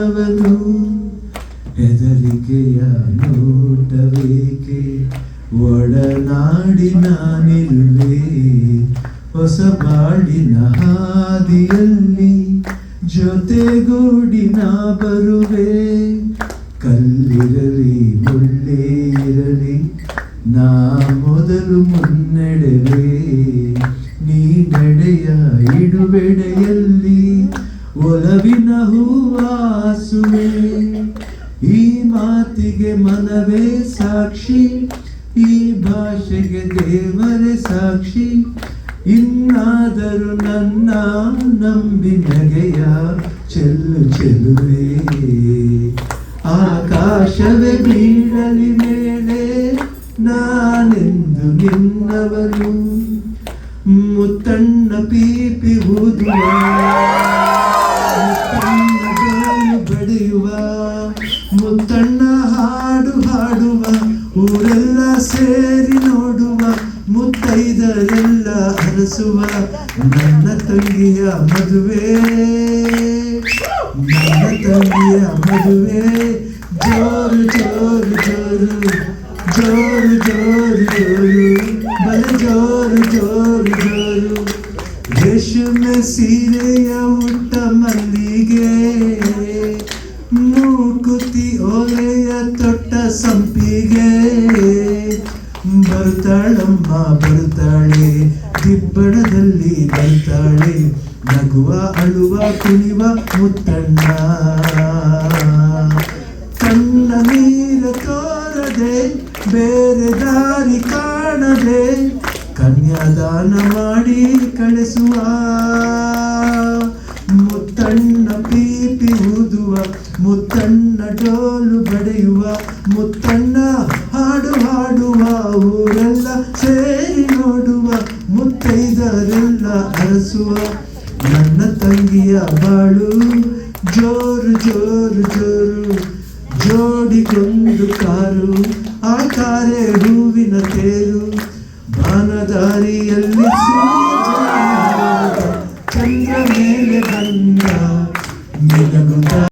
ನಿನ್ನವನು ಹೆದರಿಕೆಯ ನೋಟವೇಕೆ ಒಡನಾಡಿನ ನಿಲ್ಲುವೆ ಹೊಸ ಬಾಳಿನ ಹಾದಿಯಲ್ಲಿ ಜೊತೆಗೂಡಿನ ಬರುವೆ ಕಲ್ಲಿರಲಿ ಮುಳ್ಳೇ ಇರಲಿ ನಾ ಮೊದಲು ಮುನ್ನಡೆವೆ ನೀ ನಡೆಯ ಇಡುವೆಡೆಯಲ್ಲಿ ಒಲವಿನ ಹೂವಾಸುವೆ ಈ ಮಾತಿಗೆ ಮನವೇ ಸಾಕ್ಷಿ ಈ ಭಾಷೆಗೆ ದೇವರೇ ಸಾಕ್ಷಿ ಇನ್ನಾದರೂ ನನ್ನ ನಂಬಿ ನಗೆಯ ಚೆಲ್ಲು ಚೆಲುವೆ ಆಕಾಶವೇ ಬೀಳಲಿ ಮೇಲೆ ನಾನೆಂದು ನಿನ್ನವನು ಮುತ್ತಣ್ಣ ಪೀಪಿ ಊದುವ ಮುತ್ತಣ್ಣ ಗಾಳಿ ಬಡಿಯುವ ಮುತ್ತಣ್ಣ ಹಾಡು ಹಾಡುವ ಊರೆಲ್ಲ ಸೇರಿ ನೋಡುವ ಮುತ್ತೈದರೆಲ್ಲ ಹರಸುವ ನನ್ನ ತಂಗಿಯ ಮದುವೆ ನನ್ನ ತಂಗಿಯ ಮದುವೆ ಜೋರು ಜೋರು ಜೋರು ಜೋರು ಜೋರು ಜೋರು ಬಲ ಜೋರು ಜೋರು ಜೋರು ರೇಷ್ಮೆ ಸೀರೆಯ ಉಟ್ಟ ಮಲ್ಲಿಗೆ ಮೂಕುತಿ ಓಲೆಯ ತೊಟ್ಟ ಸಂಪಿಗೆ ಬರ್ತಾಳಮ್ಮ ಬರ್ತಾಳೆ ದಿಬ್ಬಣದಲ್ಲಿ ಬರ್ತಾಳೆ ನಗುವ ಅಳುವ ಕುಣಿವ ಮುತ್ತಣ್ಣ ಕಣ್ಣ ನೀರ ತೋರದೆ ಬೇರೆ ದಾರಿ ಕಾಣದೆ ಕನ್ಯಾದಾನ ಮಾಡಿ ಕಳಿಸುವ ಮುತ್ತಣ್ಣ ಪೀಪಿ ಊದುವ ಮುತ್ತಣ್ಣ ಡೋಲು ಬಡಿಯುವ ಮುತ್ತಣ್ಣ ಹಾಡು ಹಾಡುವ ಊರೆಲ್ಲ ಸೇರಿ ನೋಡುವ ಮುತ್ತೈದರೆಲ್ಲ ಅರಸುವ ನನ್ನ ತಂಗಿಯ ಬಾಳು ಜೋರು ಜೋರು ಜೋರು ಜೋಡಿಗೊಂದು ಕಾರು ಆ ಕಾರೇ ಹೂವಿನ ತೇರು ಬಾನದಾರಿಯಲ್ಲಿ